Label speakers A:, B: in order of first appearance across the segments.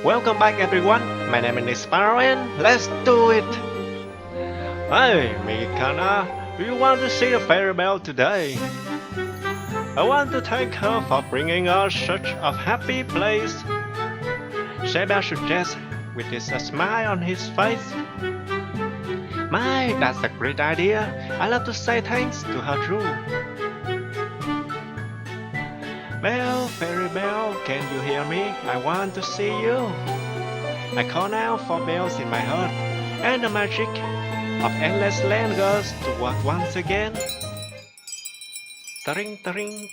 A: Welcome back everyone, my name is Sparrow and let's do it! Hey, Mhakna, do you want to see the fairy bell today? I want to thank her for bringing us such a happy place. Sekai suggests with a smile on his face. My, that's a great idea. I love to say thanks to her too. Bell, fairy bell, can you hear me? I want to see you. I call out for bells in my heart, and the magic of endless land goes to work once again. Tring, tring.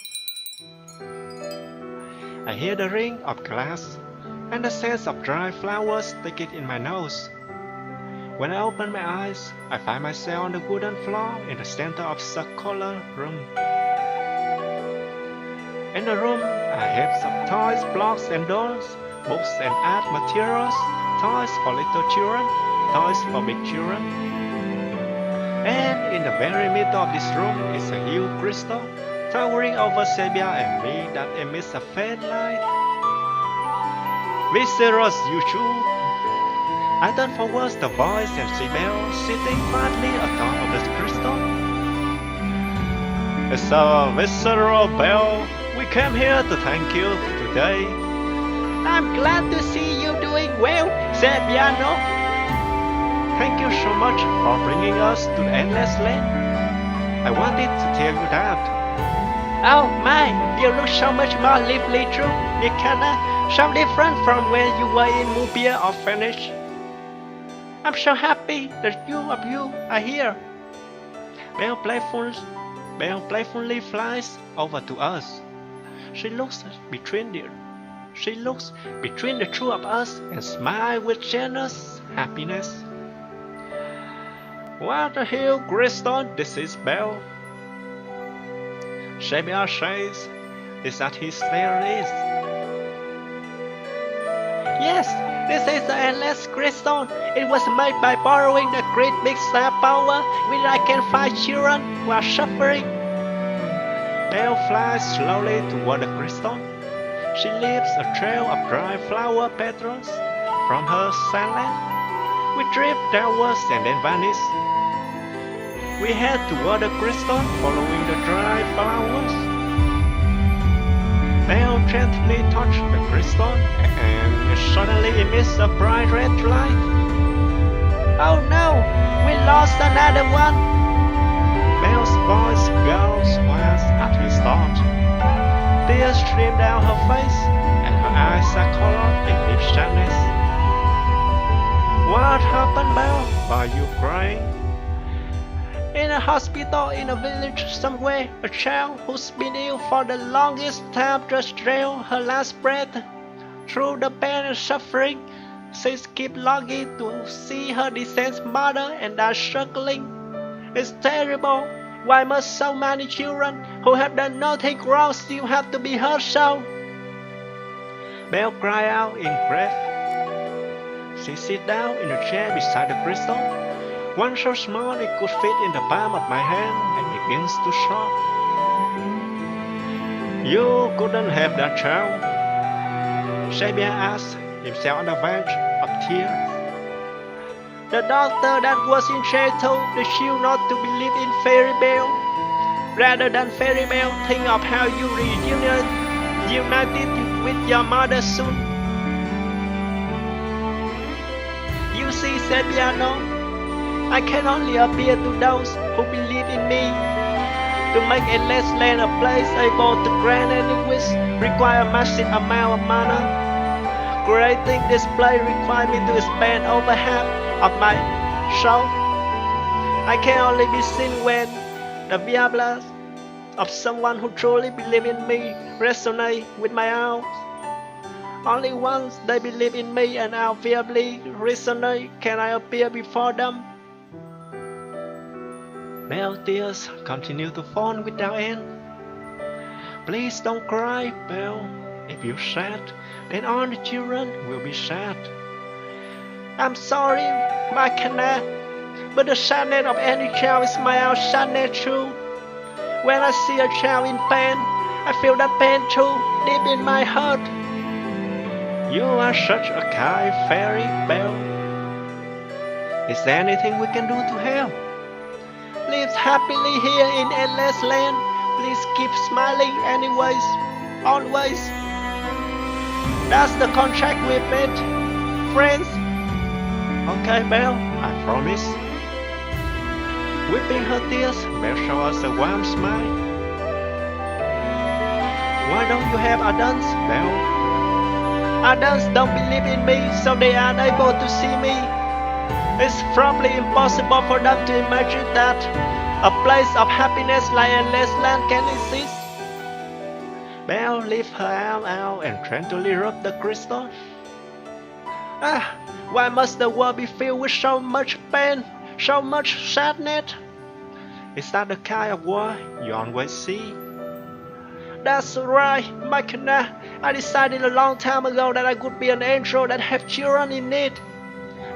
A: I hear the ring of glass, and the scent of dry flowers sticking in my nose. When I open my eyes, I find myself on the wooden floor in the center of a circular room. In the room are heaps of toys, blocks and dolls, books and art materials, toys for little children, toys for big children. And in the very middle of this room is a huge crystal, towering over Sekai and me that emits a faint light. Viscerous YouTube! I turn forwards the voice and see Bell sitting quietly atop of the crystal. It's a visceral Bell. We came here to thank you today.
B: I'm glad to see you doing well, said Piano.
A: Thank you so much for bringing us to the endless land. I wanted to tell you that.
B: Oh my, you look so much more lively too, Mhakna. So different from when you were in Mubia orphanage. I'm so happy that you are here.
A: Bell playfully flies over to us. She looks between the two of us and smiles with generous happiness. What a huge crystal this is, Bell. Sekai says, is that his there is?
B: Yes, this is the endless crystal. It was made by borrowing the great big star power which I can find children who are suffering.
A: Bell flies slowly toward the crystal. She leaves a trail of dry flower petals from her sandland. We drift downwards and then vanish. We head toward the crystal, following the dry flowers. Bell gently touches the crystal and it suddenly emits a bright red light.
B: Oh no, we lost another one.
A: Bell's voice goes wild at his thought. Tears stream down her face, and her eyes are colored in deep sadness. What happened, Bell? Why are you crying?
B: In a hospital in a village somewhere, a child who's been ill for the longest time just drew her last breath. Through the pain and suffering, she keeps longing to see her deceased mother and are struggling. It's terrible. Why must so many children who have done nothing wrong still have to be hurt so?
A: Bell cried out in grief. She sits down in a chair beside the crystal, one so small it could fit in the palm of my hand, and begins to sob. You couldn't have that child? Sekai asked himself on the verge of tears.
B: The doctor that was in jail told the child not to believe in fairy bell. Rather than fairy bell, think of how you reunited with your mother soon. You see, said Piano, I can only appeal to those who believe in me. To make endless land a place able to grant any wish require a massive amount of mana. Creating this place requires me to spend over half of my soul. I can only be seen when the viablas of someone who truly believes in me resonate with my own. Only once they believe in me and our viably resonate can I appear before them.
A: Bell's tears continue to fall without end. Please don't cry, Bell. If you're sad, then all the children will be sad.
B: I'm sorry, Mhakna, but the sadness of any child is my own sadness too. When I see a child in pain, I feel that pain too, deep in my heart.
A: You are such a kind fairy, Belle. Is there anything we can do to help?
B: Live happily here in endless land. Please keep smiling anyways, always. That's the contract we made, friends.
A: Okay, Belle, I promise. Weeping her tears, Belle shows us a warm smile. Why don't you have Adams, Belle?
B: Adults don't believe in me, so they are unable to see me. It's probably impossible for them to imagine that a place of happiness like endless land can exist.
A: Belle lifts her arm out and gently rubs the crystal.
B: Why must the world be filled with so much pain, so much sadness?
A: Is that the kind of world you always see?
B: That's right, Mhakna. I decided a long time ago that I could be an angel that have children in need.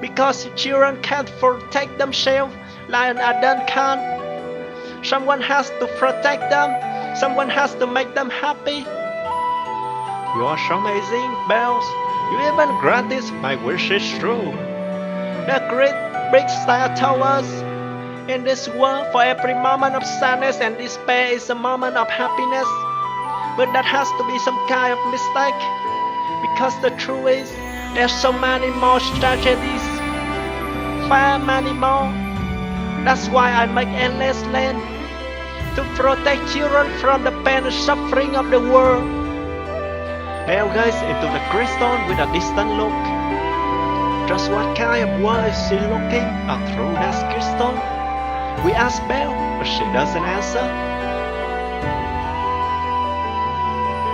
B: Because children can't protect themselves like an adult can. Someone has to protect them. Someone has to make them happy.
A: You are so amazing, Bells. You even granted my wishes true.
B: The great big star told us, in this world, for every moment of sadness and despair is a moment of happiness. But that has to be some kind of mistake. Because the truth is, there's so many more tragedies. Far many more. That's why I make endless land. To protect children from the pain and suffering of the world.
A: Belle gazes into the crystal with a distant look. Just what kind of world is she looking at through that crystal? We ask Belle, but she doesn't answer.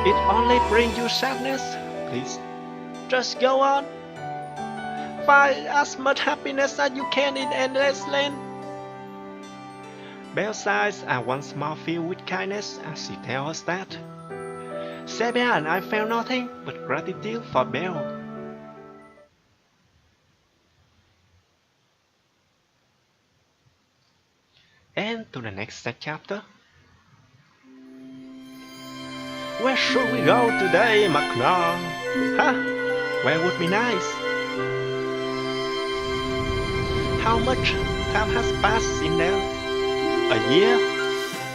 A: It only brings you sadness. Please,
B: just go on. Find as much happiness as you can in endless land.
A: Belle's eyes are once more filled with kindness as she tells us that. Sebia and I felt nothing but gratitude for Belle. And to the next chapter. Where should we go today, Mhakna? Where would be nice? How much time has passed in there? A year?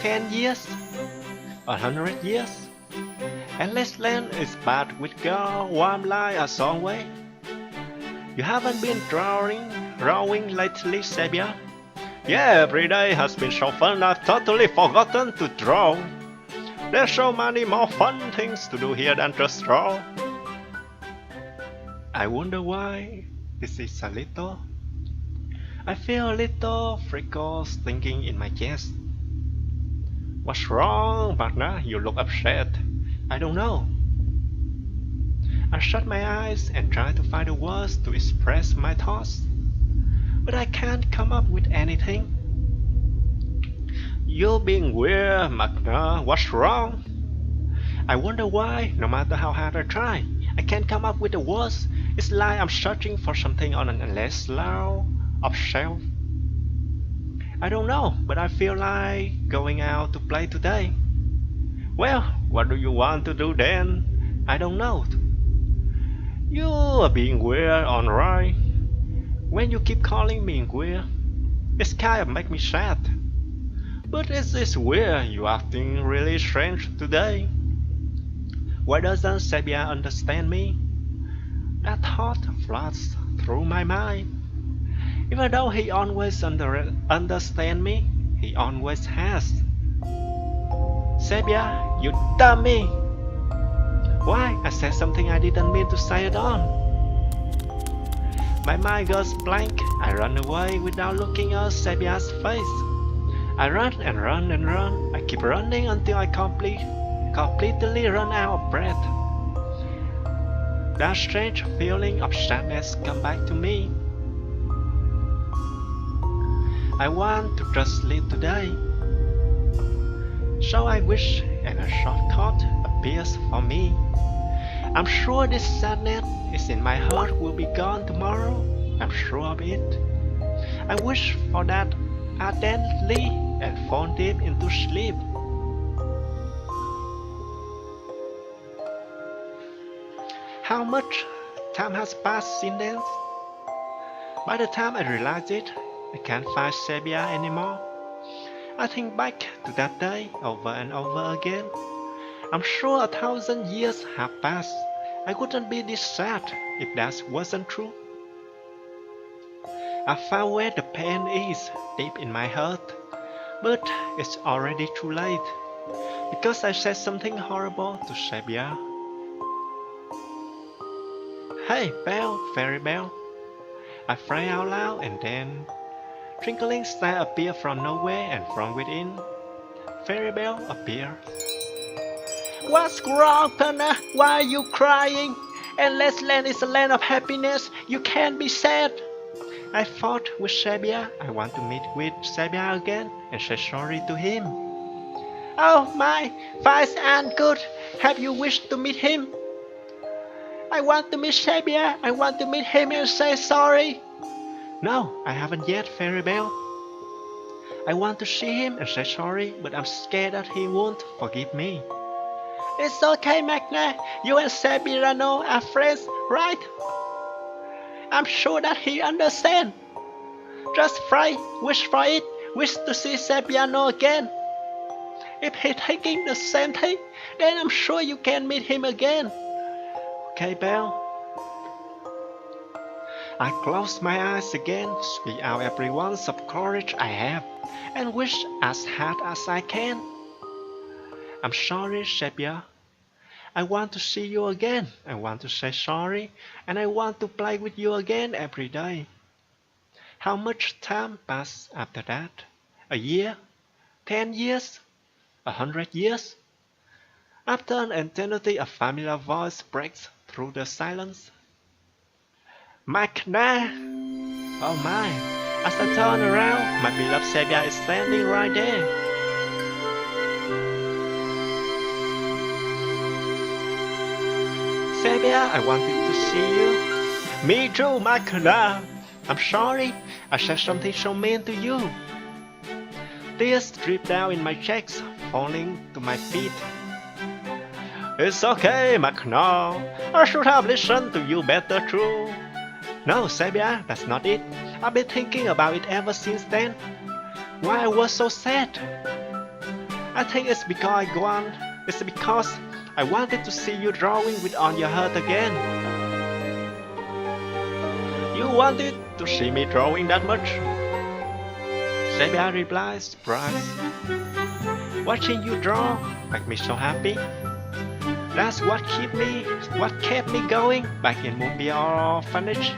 A: 10 years? 100 years? Endless land is bad with girl, warm light as always. You haven't been drawing lately, Sebia? Yeah, every day has been so fun I've totally forgotten to draw. There's so many more fun things to do here than just draw. I wonder why this is a little. I feel a little freckles thinking in my chest. What's wrong, Mhakna? You look upset. I don't know. I shut my eyes and try to find the words to express my thoughts, but I can't come up with anything. You're being weird, Mhakna. What's wrong? I wonder why, no matter how hard I try, I can't come up with the words. It's like I'm searching for something on an endless layer of shelf. I don't know, but I feel like going out to play today. Well, what do you want to do then? I don't know. You are being weird, alright. When you keep calling me weird, it's kind of make me sad. But is this weird? You acting really strange today. Why doesn't Sebia understand me? That thought floods through my mind. Even though he always understands me, he always has. Sebia, you dummy! Why? I said something I didn't mean to say at all. My mind goes blank. I run away without looking at Sebia's face. I run and run and run. I keep running until I completely run out of breath. That strange feeling of sadness comes back to me. I want to just live today. So I wish and a shortcut appears for me. I'm sure this sadness is in my heart will be gone tomorrow. I'm sure of it. I wish for that ardently and fall deep into sleep. How much time has passed since then. By the time I realize it, I can't find Sabia anymore. I think back to that day over and over again. I'm sure 1,000 years have passed. I wouldn't be this sad if that wasn't true. I found where the pain is, deep in my heart. But it's already too late, because I said something horrible to Sabia. Hey, Belle, Fairy Belle. I cried out loud, and then twinkling stars appeared from nowhere, and from within, Fairy Belle appeared.
B: What's wrong, Pana? Why are you crying? Endless Land is a land of happiness. You can't be sad.
A: I fought with Sabia. I want to meet with Sabia again and say sorry to him.
B: Oh my, Vice and good. Have you wished to meet him? I want to meet Sabia. I want to meet him and say sorry.
A: No, I haven't yet, Fairy Belle. I want to see him and say sorry, but I'm scared that he won't forgive me.
B: It's okay, Mhakna. You and Sabirano are friends, right? I'm sure that he understands. Just pray, wish for it, wish to see Sabirano again. If he's thinking the same thing, then I'm sure you can meet him again.
A: Okay, Belle. I close my eyes again, speak out every ounce of courage I have, and wish as hard as I can. I'm sorry, Sabia. I want to see you again. I want to say sorry, and I want to play with you again every day. How much time passed after that? A year? 10 years? 100 years? After an eternity, a familiar voice breaks through the silence. Mhakna! Oh my! As I turn around, my beloved Sabia is standing right there. Sabia, I wanted to see you. Me too, Mhakna. I'm sorry, I said something so mean to you. Tears drip down in my cheeks, falling to my feet. It's okay, Mhakna. I should have listened to you better too. No, Sabia, that's not it. I've been thinking about it ever since then. Why I was so sad. I think it's because I wanted to see you drawing with on your heart again. You wanted to see me drawing that much? Sabia replies, surprised. Watching you draw makes me so happy. That's what kept me going back in Mumbai orphanage.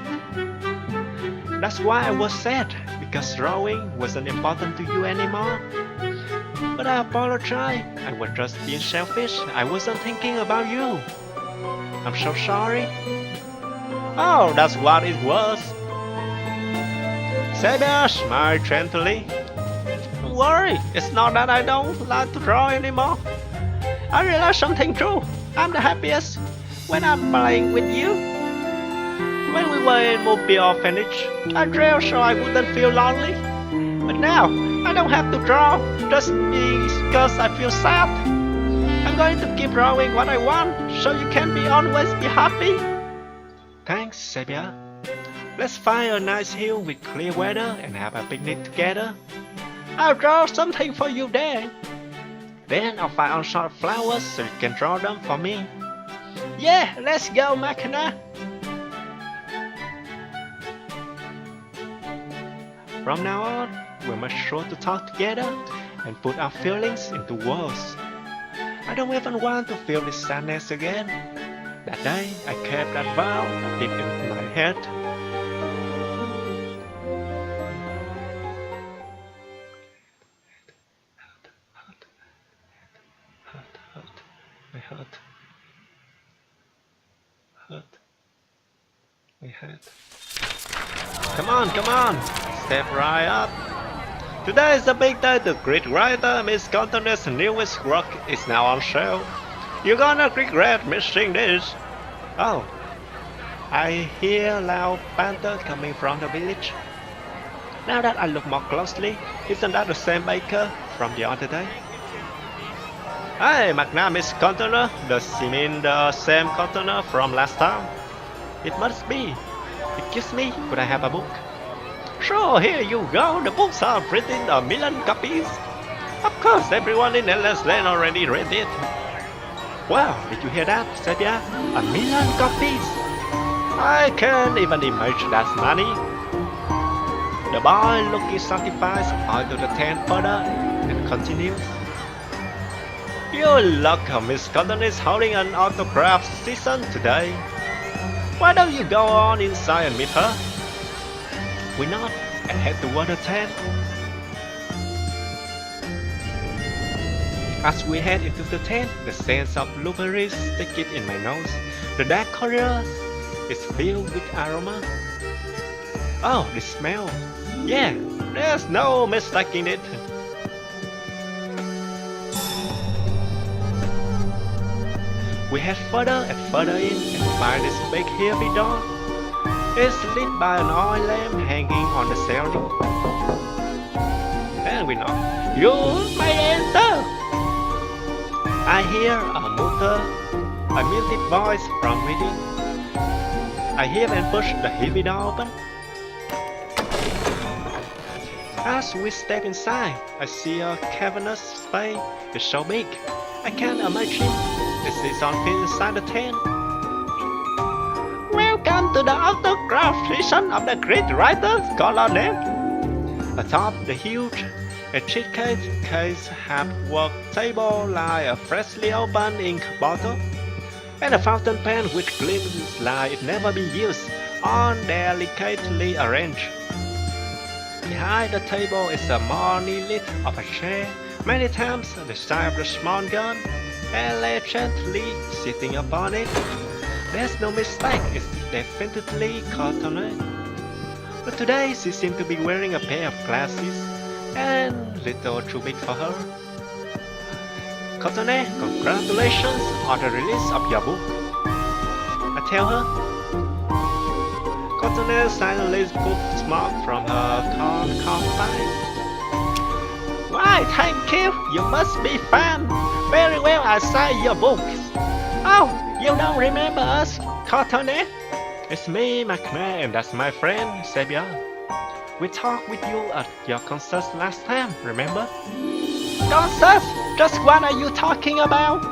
A: That's why I was sad, because drawing wasn't important to you anymore. But I apologize. I was just being selfish. I wasn't thinking about you. I'm so sorry. Oh, that's what it was. Sabia smiled gently. Don't worry, it's not that I don't like to draw anymore. I realized something true. I'm the happiest when I'm playing with you. When we were in Mobile Orphanage, I drew so I wouldn't feel lonely. But now, I don't have to draw just because I feel sad. I'm going to keep drawing what I want, so you can always be happy. Thanks, Sabia. Let's find a nice hill with clear weather and have a picnic together. I'll draw something for you there. Then I'll find unshot flowers so you can draw them for me. Yeah, let's go, Mhakna. From now on, we'll make sure to talk together and put our feelings into words. I don't even want to feel this sadness again. That day, I kept that vow deep into my head. My head. Come on, step right up. Today is the big day. The great writer Miss Continent's newest work is now on sale. You're gonna regret missing this. Oh, I hear loud banter coming from the village. Now that I look more closely, isn't that the same baker from the other day? Hey, Mhakna, Miss Continent, does she mean the same Continent from last time?
B: It must be. Excuse me, could I have a book? Sure, here you go. The books are printed a million copies. Of course, everyone in Endless Land already read it. Wow, did you hear that, Sepia? A million copies. I can't even imagine that many. The boy looking satisfied onto the tent further and continues. Your luck, Miss Cotton is holding an autograph session today. Why don't you go on inside and meet her? We nod and head toward the tent. As we head into the tent, the sense of blueberries sticking in my nose. The dark corridor is filled with aroma. Oh, the smell. Yeah, there's no mistaking it. We head further and further in and find this big heavy door. It's lit by an oil lamp hanging on the ceiling. And we knock. You may enter! I hear a muted voice from within. I heave and push the heavy door open. As we step inside, I see a cavernous space. It's so big, I can't imagine it is on fit inside the tent. Welcome to the autograph session of the great writer Colonel. Atop the huge intricate case have work table like a freshly opened ink bottle, and a fountain pen which gleams like it never been used, all delicately arranged. Behind the table is a monolith of a chair, many times the size of a small gun, elegantly sitting upon it. There's no mistake, it's definitely Courtenay. But today she seemed to be wearing a pair of glasses, and little too big for her. Courtenay, congratulations on the release of your book. I tell her. Courtenay silently pulls smoke from her corn pipe. Why, thank you, you must be fan. Very well, I signed your books. Oh, you don't remember us, Courtenay? It's me, Mhakna, and that's my friend, Sebia. We talked with you at your concert last time, remember? Concert? Just what are you talking about?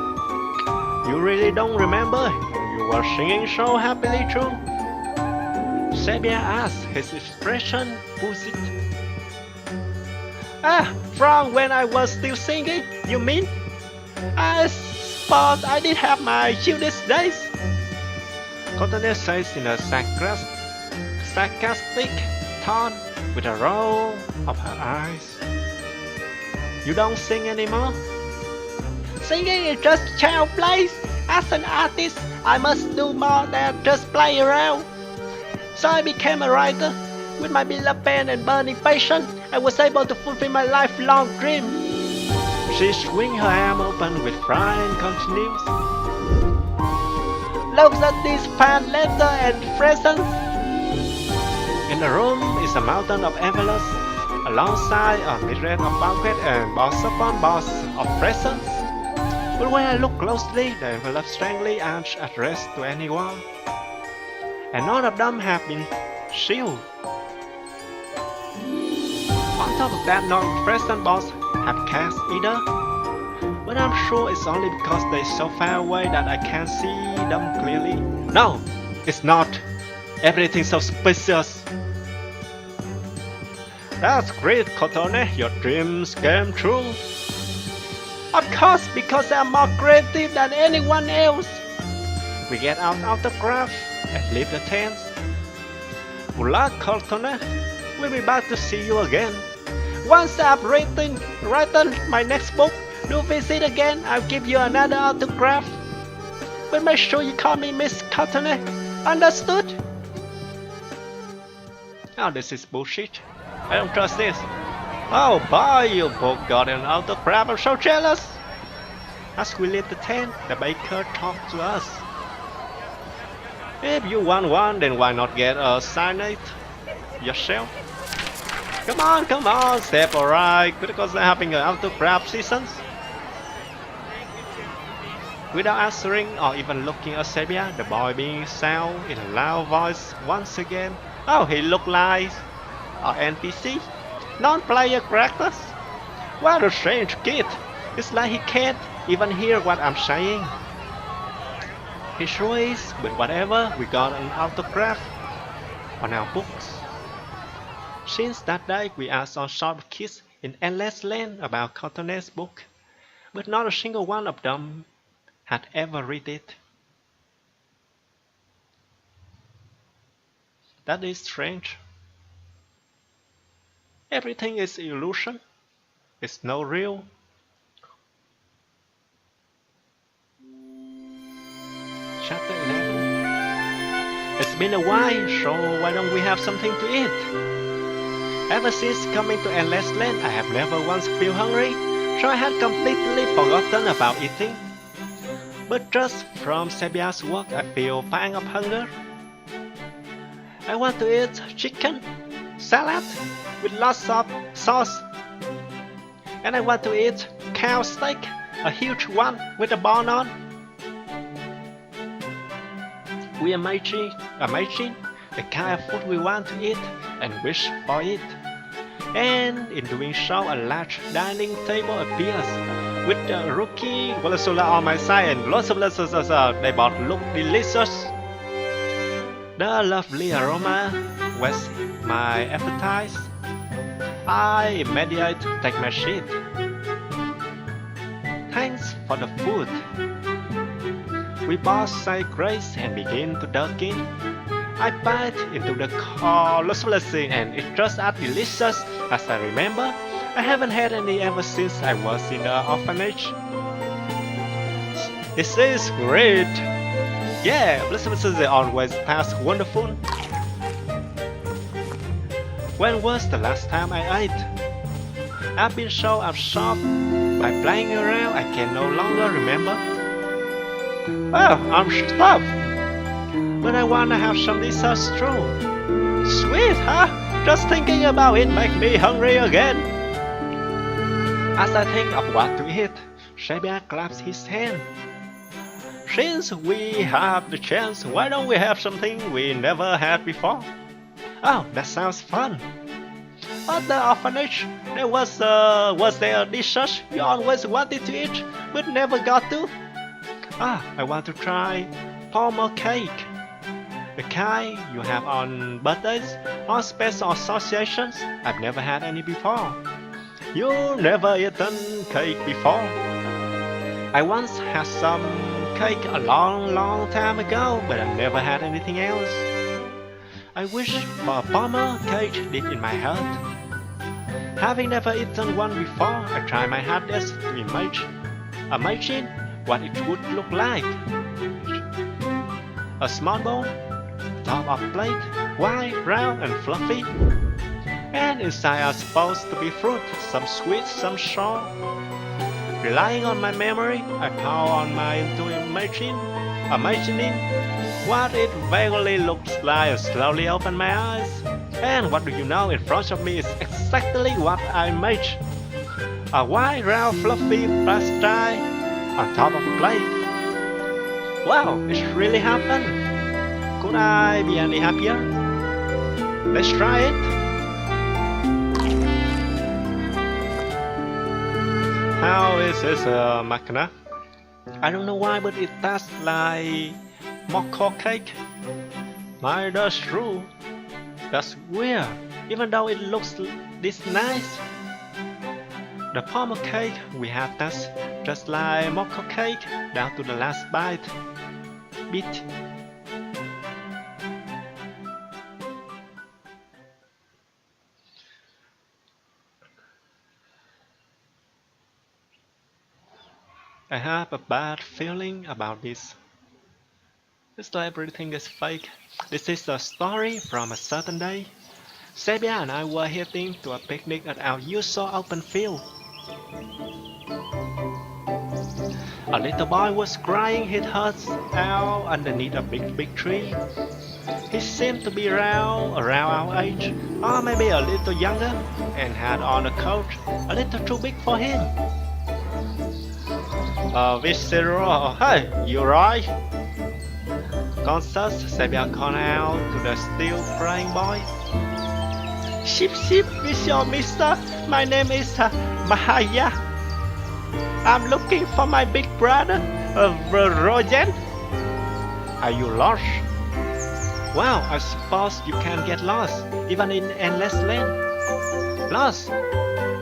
B: You really don't remember? You were singing so happily too. Sebia asked, his expression puzzled. Ah, from when I was still singing, you mean? I suppose I did have my cutest days. Courtenay says in a sarcastic tone with a roll of her eyes. You don't sing anymore? Singing is just child play. As an artist, I must do more than just play around. So I became a writer. With my beloved pen and burning passion, I was able to fulfill my lifelong dream. She swings her arm open with pride and continues. Look at this fan letter and presents. In the room is a mountain of envelopes, alongside a myriad of bouquets and box upon box of presents. But when I look closely, the envelopes strangely aren't addressed to anyone, and none of them have been sealed. On top of that, no present box have cast either. But I'm sure it's only because they're so far away that I can't see them clearly. No, it's not. Everything's so spacious. That's great, Courtenay. Your dreams came true. Of course, because I'm more creative than anyone else. We get out of the graph and leave the tent. Good luck, Courtenay. We'll be back to see you again. Once I've written my next book, do visit again. I'll give you another autograph. But make sure you call me Miss Courtenay. Understood? Oh, this is bullshit. I don't trust this. Oh boy, you both got an autograph. I'm so jealous. As we leave the tent, the baker talks to us. If you want one, then why not get a signed yourself? Come on, step alright, because they're having an autograph season.
A: Without answering or even looking at Sebia, the boy being sound in a loud voice once again. Oh, he looked like an NPC, non-player characters. What a strange kid! It's like he can't even hear what I'm saying. He sure is, but whatever, we got an autograph on our books. Since that day, we asked all sorts of kids in Endless Land about Cotonet's book, but not a single one of them had ever read it. That is strange. Everything is illusion. It's no real. Chapter 11. It's been a while, so why don't we have something to eat? Ever since coming to Endless Land, I have never once felt hungry, so I had completely forgotten about eating. But just from Sebia's work, I feel pang of hunger. I want to eat chicken, salad with lots of sauce. And I want to eat cow steak, a huge one with a bone on. We are making the kind of food we want to eat and wish for it. And in doing so, a large dining table appears with the rookie Walasula on my side and lots of they both look delicious. The lovely aroma was my appetite. I immediately take my seat. Thanks for the food. We both say grace and begin to dug in. I bite into the colossal and it's just as delicious as I remember. I haven't had any ever since I was in the orphanage. This is great. Yeah, blessings always taste wonderful. When was the last time I ate? I've been so absorbed by playing around I can no longer remember. Oh, I'm stuffed. But I wanna have some dessert too. Sweet, huh? Just thinking about it makes me hungry again. As I think of what to eat, Sebia claps his hand. Since we have the chance, why don't we have something we never had before? Oh, that sounds fun. At the orphanage, was there a dish you always wanted to eat but never got to? I want to try pomo cake. The kind you have on birthdays or special associations. I've never had any before. You've never eaten cake before? I once had some cake a long time ago, but I never had anything else. I wish for a pomo cake deep in my heart. Having never eaten one before, I try my hardest to imagine what it would look like. A small bowl, top of plate, white, round and fluffy. And inside are supposed to be fruit, some sweet, some sour. Relying on my memory, I power on my imagining what it vaguely looks like and slowly open my eyes. And what do you know, in front of me is exactly what I imagine. A white, round, fluffy pastry on top of a plate. Wow, it's really happened. Could I be any happier? Let's try it. How is this, Mhakna? I don't know why, but it tastes like mocha cake. That's true. That's weird, even though it looks this nice. The pomo cake we have tastes just like mocha cake down to the last bite. I have a bad feeling about this. It's like everything is fake. This is a story from a certain day. Sebia and I were heading to a picnic at our usual open field. A little boy was crying his heart out underneath a big tree. He seemed to be around our age, or maybe a little younger, and had on a coat a little too big for him. Visceral, hey, you right? Constance, Sabia called out to the still crying boy.
B: Ship, with your mister. My name is Mahaya. I'm looking for my big brother, Rojan.
A: Are you lost? Well, I suppose you can get lost, even in endless land. Lost?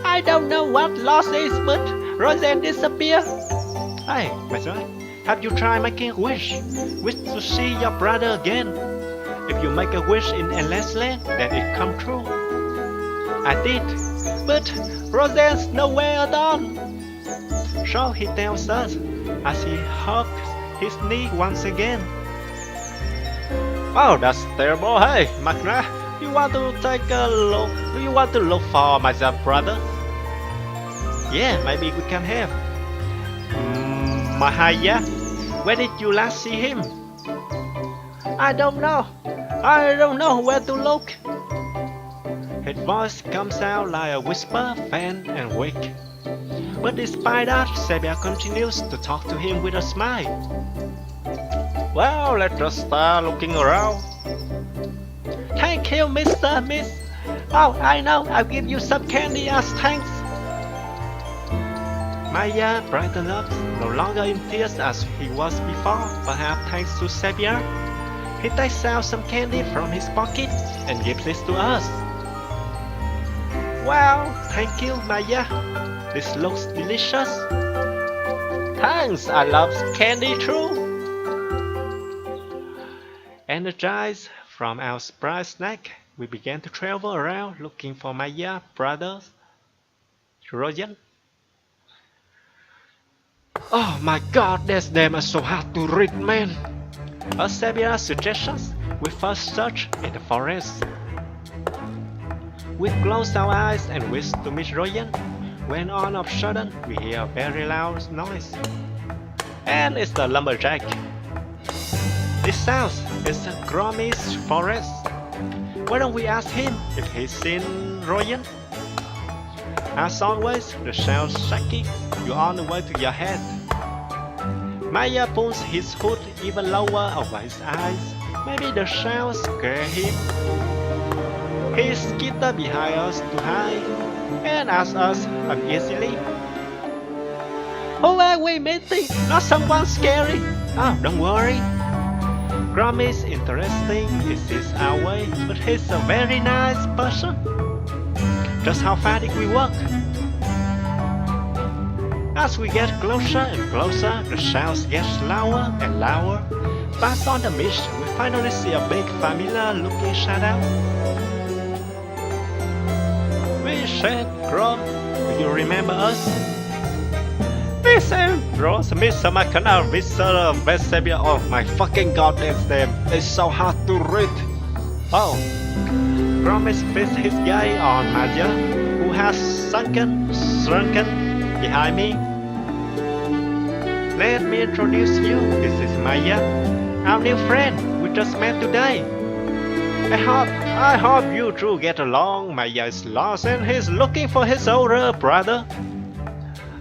B: I don't know what lost is, but Rojan disappeared.
A: Hey, my son, have you tried making a wish? Wish to see your brother again. If you make a wish in endless land, then it come true. I did,
B: but Rojan's nowhere at all.
A: So he tells us as he hugs his knee once again. Oh, that's terrible. Hey, Mhakna, you want to take a look? Do you want to look for my brother? Yeah, maybe we can have. Mahaya, where did you last see him?
B: I don't know. I don't know where to look.
A: His voice comes out like a whisper, faint and weak. But despite that, Sabia continues to talk to him with a smile. Well, let us start looking around.
B: Thank you, Miss. Oh, I know. I'll give you some candy as thanks.
A: Maya brightened up, no longer in tears as he was before, perhaps thanks to Sabia. He takes out some candy from his pocket and gives it to us. Wow, thank you, Maya. This looks delicious.
B: Thanks, I love candy too.
A: Energized from our surprise snack, we began to travel around looking for Maya's brother, Rojan. Oh my god, these names are so hard to read, man. As Sabia suggestions, we first searched in the forest. We closed our eyes and wished to meet Rojan, when all of a sudden we hear a very loud noise. And it's the lumberjack. This sounds is the Grommy's forest. Why don't we ask him if he's seen Rojan? As always, the sound shaky. You're on the way to your head. Maya pulls his hood even lower over his eyes. Maybe the sound scared him. He skittered behind us to hide and asked us uneasily.
B: Who are we meeting? Not someone scary.
A: Oh, don't worry. Grom is interesting, it is our way, but he's a very nice person. Just how far did we walk? As we get closer and closer, the sounds get louder and louder. Past on the mist, we finally see a big familiar-looking shadow. We said, Grom, do you remember us? We said, Rose, Mr. Mhakna, Mr. Vesabia. Oh my fucking goddamn name, it's so hard to read. Oh, Grom is fixed his guy on Maya, who has shrunken behind me. Let me introduce you, this is Maya, our new friend we just met today. I hope you two get along. Maya is lost and he's looking for his older brother.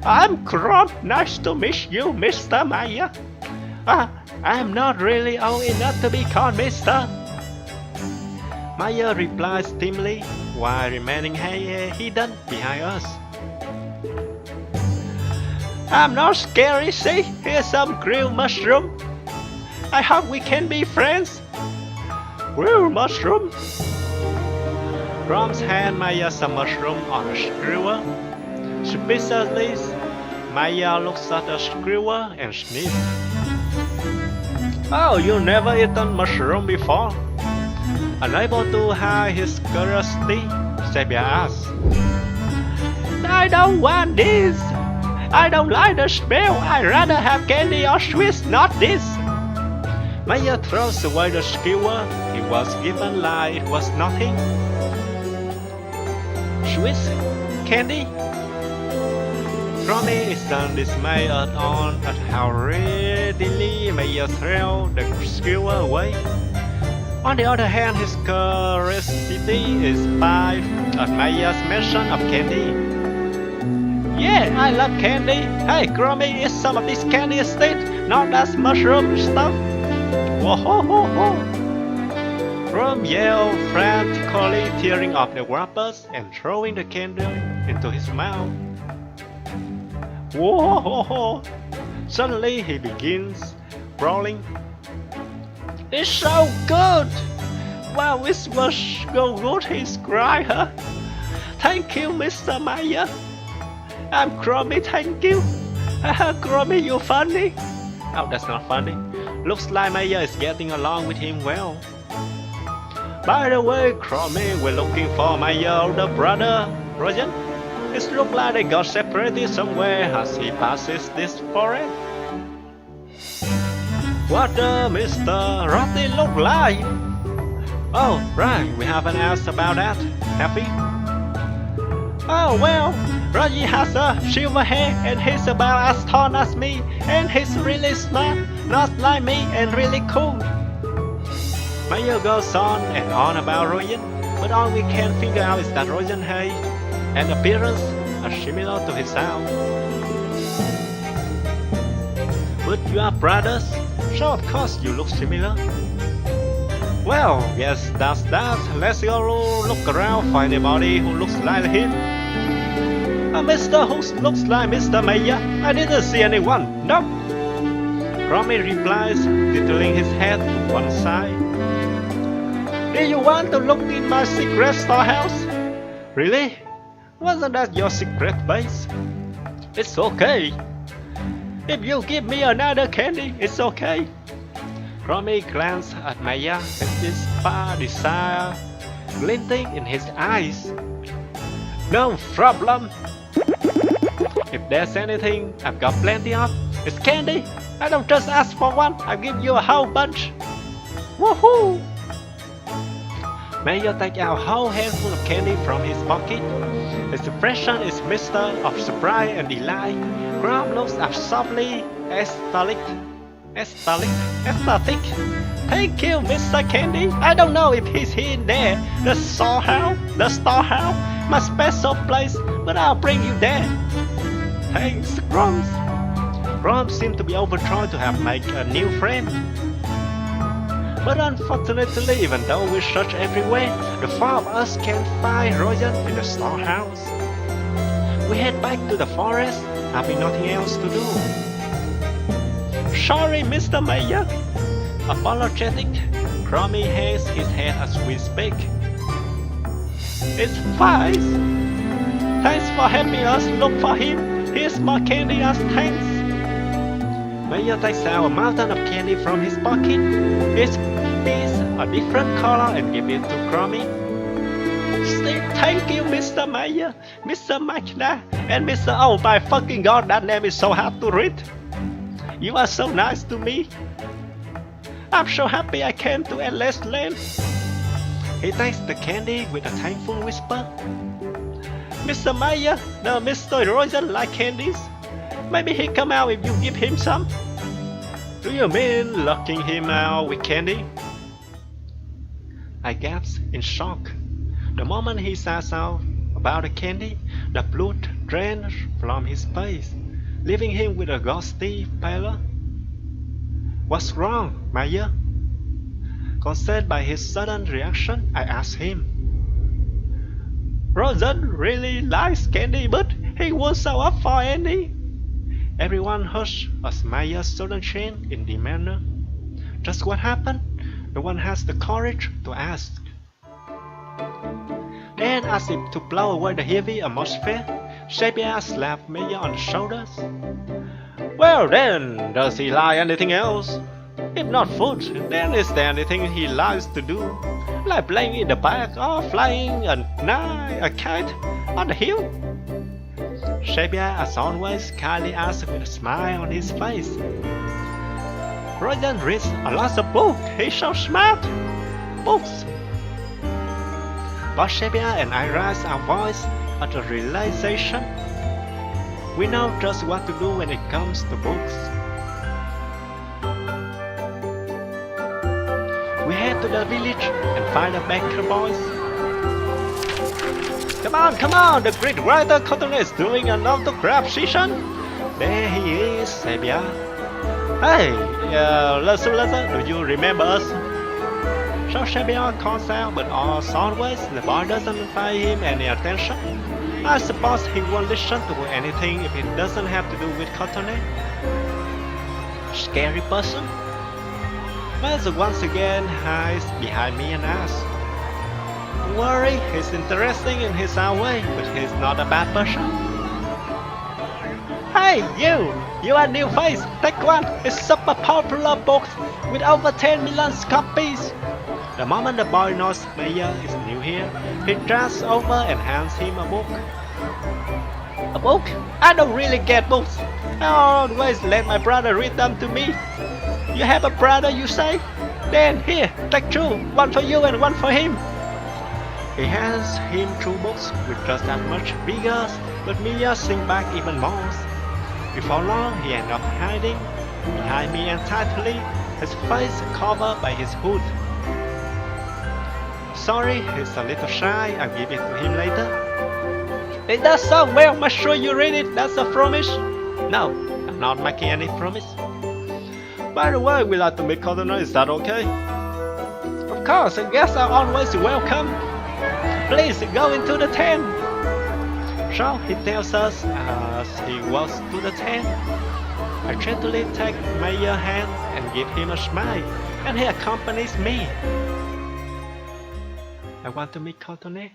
A: I'm Grom, nice to meet you, Mr. Maya. I'm not really old enough to be called Mr. Maya replies timidly while remaining hidden behind us.
B: I'm not scary, see? Here's some grilled mushroom. I hope we can be friends.
A: Grilled mushroom? Grom's hand Maya some mushroom on a skewer. Suspiciously, Maya looks at the skewer and sniffs. Oh, you never eaten mushroom before? Unable to hide his curiosity, Sabia asks.
B: I don't want this. I don't like the smell. I'd rather have candy or sweets, not this.
A: Maya throws away the skewer he was given like it was nothing. Sweets? Candy? Romy is dismayed at how readily Maya threw the skewer away. On the other hand, his curiosity is spiked at Maya's mention of candy.
B: Yeah, I love candy. Hey, Grommy, eat some of this candy instead, not that mushroom stuff. Whoa ho ho ho! Grom yelled frantically, tearing off the wrappers and throwing the candy into his mouth. Whoa ho ho! Suddenly he begins brawling. It's so good! Wow, it was so good, he cried. Huh? Thank you, Mr. Meyer. I'm Grommy, thank you. Grommy, you funny. Oh, that's not funny. Looks like Meyer is getting along with him well. By the way, Grommy, we're looking for Meyer older brother, Roger. It looks like they got separated somewhere as he passes this forest. What does Mr. Rotty look like? Oh, right, we haven't asked about that, have we? Oh, well, Roger has a silver hair and he's about as tall as me, and he's really smart, not like me, and really cool. Meyer goes on and on about Roger, but all we can figure out is that Roger's height and appearance are similar to his own. But you are brothers, so of course you look similar. Well, yes, that's that. Let's go look around for anybody who looks like him. A Mr. who looks like Mr. Meyer? I didn't see anyone, no. Grommy replies, tittling his head to one side. Do you want to look in my secret storehouse? Really? Wasn't that your secret base? It's okay. If you give me another candy, it's okay. Grommy glanced at Meyer with this far desire glinting in his eyes. No problem. If there's anything I've got plenty of, it's candy. I don't just ask for one, I give you a whole bunch. Woohoo! Meyer takes out a whole handful of candy from his pocket. His expression is mixture of surprise and delight. Grom looks absurdly ecstatic. Thank you, Mr. Candy. I don't know if he's in there. The storehouse, my special place, but I'll bring you there. Thanks, Grom. Grom seemed to be overjoyed to have made a new friend. But unfortunately, even though we search everywhere, the four of us can't find Roger in the storehouse. We head back to the forest, having nothing else to do. Sorry, Mr. Meyer. Apologetic, Grommy hangs his head as we speak. It's fine. Thanks for helping us look for him. Here's more candy as thanks. Meyer takes out a mountain of candy from his pocket. Each piece a different color and gives it to Grommy. Thank you, Mr. Meyer, Mr. Mhakna, and Mr. Oh my fucking god, that name is so hard to read. You are so nice to me. I'm so happy I came to Endless Land. He takes the candy with a thankful whisper. Mr. Meyer, no, Mr. Roger like candies. Maybe he come out if you give him some. Do you mean locking him out with candy? I gasped in shock. The moment he says out about the candy, the blood drained from his face, leaving him with a ghostly pallor. What's wrong, Meyer? Concerned by his sudden reaction, I asked him. Roger really likes candy, but he won't show up for any. Everyone hushed as Meyer suddenly changed in demeanor. Just what happened? No one has the courage to ask. Then, as if to blow away the heavy atmosphere, Sekai slapped Meyer on the shoulders. Well then, does he like anything else? If not food, then is there anything he likes to do? Like playing in the park or flying a kite on the hill? Sekai, as always, kindly asked with a smile on his face. Roger reads a lot of books, he's so smart. Books. But Sekai and I raised our voice at the realization. We know just what to do when it comes to books. We head to the village and find the baker boys.
A: Come on, the great writer Cotton is doing an autograph session. There he is, Sebia. Hey, listen, do you remember us? So Sebia calls out, but as always, the boy doesn't pay him any attention. I suppose he won't listen to anything if it doesn't have to do with Cotton. Scary person? But once again hides behind me and asks, "Don't worry, he's interesting in his own way, but he's not a bad person." Hey, you are new face. Take one. It's super popular book with over 10 million copies. The moment the boy knows Maya is new here, he drives over and hands him a book. A book? I don't really get books. I always let my brother read them to me. You have a brother, you say? Then here, take two. One for you and one for him. He hands him two books with just that much bigger, but Mia sings back even more. Before long, he ends up hiding behind me entirely, his face covered by his hood. Sorry, he's a little shy. I'll give it to him later. It does so well. Make sure you read it. That's a promise. No, I'm not making any promise. By the way, we like to meet Cotton. Is that okay? Of course, and guests are always welcome. Please go into the tent. So he tells us as he walks to the tent. I gently take Mayer's hand and give him a smile, and he accompanies me. I want to meet Cotton.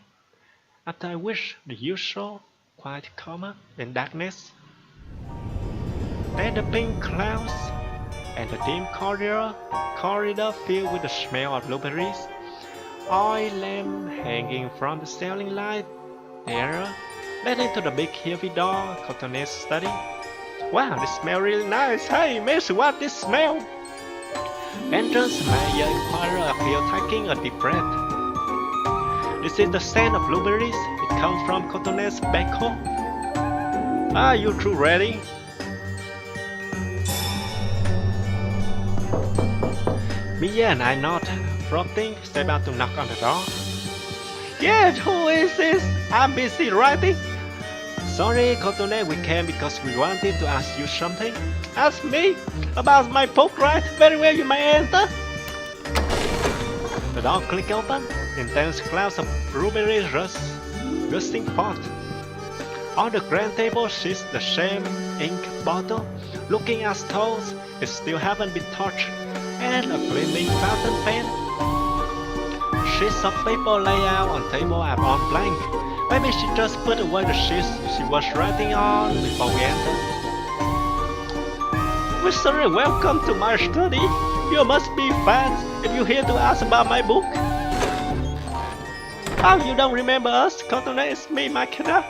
A: After I wish the usual quiet coma in darkness. Then the pink clouds and the dim corridor filled with the smell of blueberries, oil lamp hanging from the ceiling light, there, led into the big heavy door, Cotton's study. Wow, this smells really nice. Hey, miss, what this smell? Entrance Maya inquired appeal taking a deep breath. This is the scent of blueberries. It comes from Cotton's back home. Are you two ready? Mia and I nod, prompting Seba to knock on the door. Yes, who is this? I'm busy writing. Sorry, Cotton, we came because we wanted to ask you something. Ask me about my book, right? Very well, you may enter. The door clicked open. Intense clouds of blueberries gusting forth. On the grand table sits the same ink bottle, looking as though it still haven't been touched, and a gleaming fountain pen. Sheets of paper lay out on table are on blank. Maybe she just put away the sheets she was writing on before we entered. Mystery, welcome to my study. You must be fans if you're here to ask about my book. Oh, you don't remember us? Cotton, it's me, Mhakna.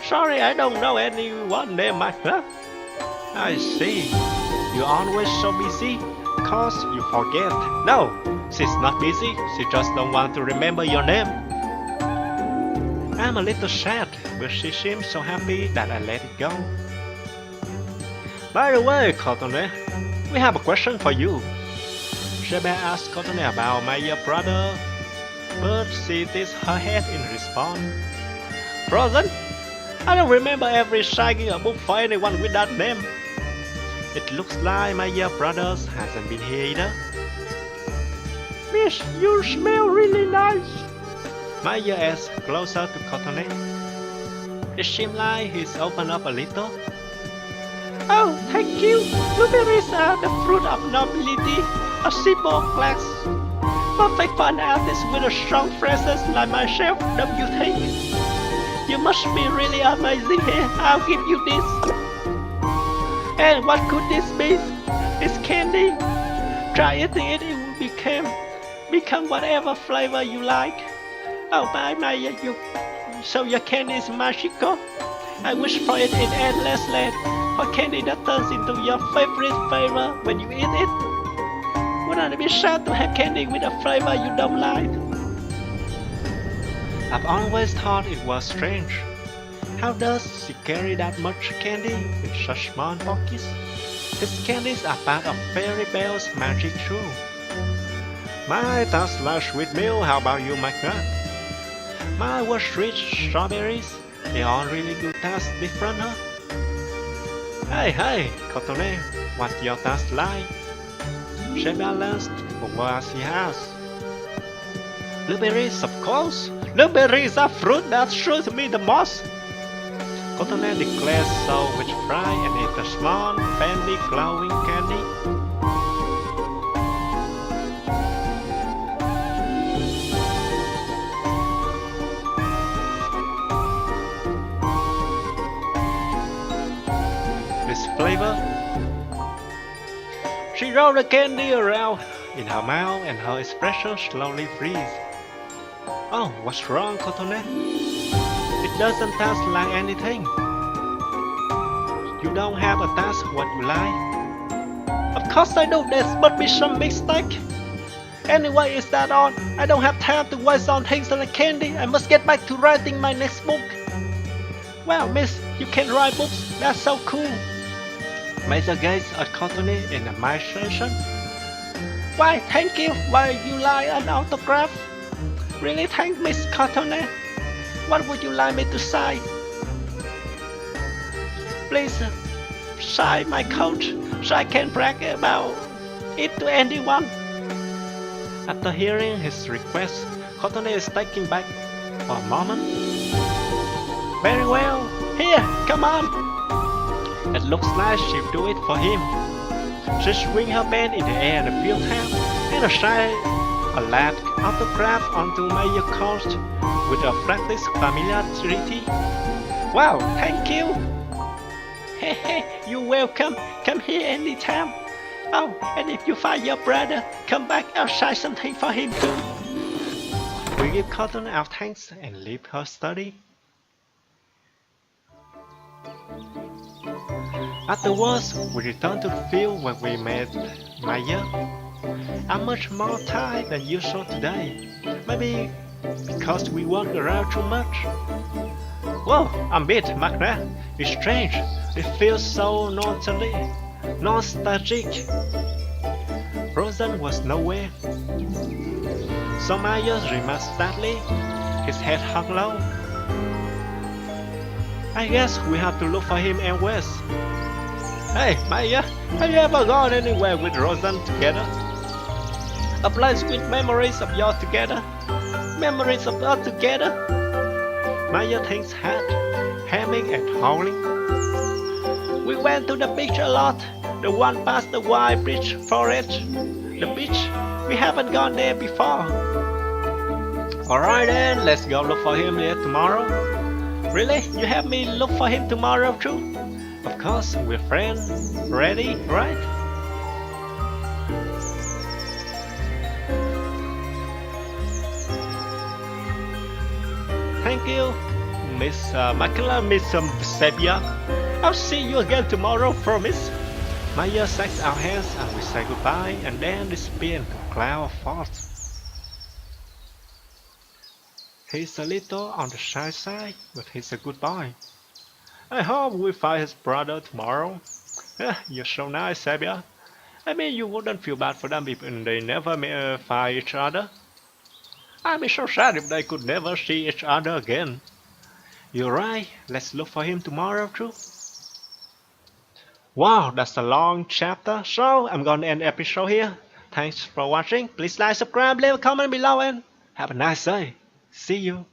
A: Sorry, I don't know anyone named Mhakna. I see. You're always so busy. Cause you forget. No, she's not busy. She just don't want to remember your name. I'm a little sad, but she seems so happy that I let it go. By the way, Cotton, we have a question for you. Sheba asked Cotton about my brother, but she tilts her head in response. Frozen? I don't remember ever signing a book for anyone with that name. It looks like my brother hasn't been here either. Miss, you smell really nice. Maya is closer to Cotton. It seems like he's opened up a little. Oh, thank you. Blueberries are the fruit of nobility, a symbol of class. Perfect for an artist with a strong phrases like myself, don't you think? You must be really amazing here. I'll give you this. And what could this be? It's candy. Try eating it, it will become whatever flavor you like. Oh my, so your candy is magical. I wish for it in endless land, for candy that turns into your favorite flavor when you eat it. Wouldn't it be sad to have candy with a flavor you don't like? I've always thought it was strange. How does she carry that much candy in such small pockets? These candies are part of Fairy Belle's magic too. My, that's lush sweet meal. How about you, Mhakna? Mine was rich strawberries. They all really good taste different, huh? Hey, Cotonet, what your taste like? She balanced, but what she has? Blueberries, of course. Blueberries are fruit that suits me the most. Cotonet declared so with pride and ate a small, faintly glowing candy. This flavor. She rolled the candy around in her mouth and her expression slowly freeze. Oh, what's wrong, Cotonet? It doesn't taste like anything. You don't have a taste what you like? Of course I do, there must be some mistake. Anyway, is that all? I don't have time to waste on things like candy. I must get back to writing my next book. Wow, miss, you can write books? That's so cool. Major gazed at Cotonet in admiration. Why, thank you. Why you like an autograph? Really, thank Miss Cotonet. What would you like me to sign? Please sign my coat so I can brag about it to anyone. After hearing his request, Cotonet is taken back for a moment. Very well. Here, come on. It looks like she'll do it for him. She swings her pen in the air and feel tap, and sign a last autograph onto Major Coast with a practiced familiarity. Wow, thank you! Hey, you're welcome. Come here anytime. Oh, and if you find your brother, come back. I'll sign something for him too. We give Cotton our thanks and leave her study. Afterwards, we return to the field where we met Maya. I'm much more tired than usual today. Maybe because we walked around too much. Whoa, I'm bit, Mhakna. It's strange. It feels so nostalgic. Rosen was nowhere. So Maya remarked sadly, his head hung low. I guess we have to look for him elsewhere. Hey, Maya, have you ever gone anywhere with Rosen together? A place with memories of you together? Memories of us together? Maya thinks hard, hemming and howling. We went to the beach a lot, the one past the wide bridge forest. The beach, we haven't gone there before. Alright then, let's go look for him here tomorrow. Really? You have me look for him tomorrow too? Of course, we're friends. Ready, right? Thank you, Miss Mhakna, Miss Sepia. I'll see you again tomorrow, promise. Maya shakes our hands and we say goodbye and then disappear into a cloud of thoughts. He's a little on the shy side, but he's a good boy. I hope we find his brother tomorrow. You're so nice, Sabia. I mean, you wouldn't feel bad for them if they never find each other. I'd be so sad if they could never see each other again. You're right, let's look for him tomorrow too. Wow, that's a long chapter, so I'm gonna end the episode here. Thanks for watching. Please like, subscribe, leave a comment below and have a nice day. See you.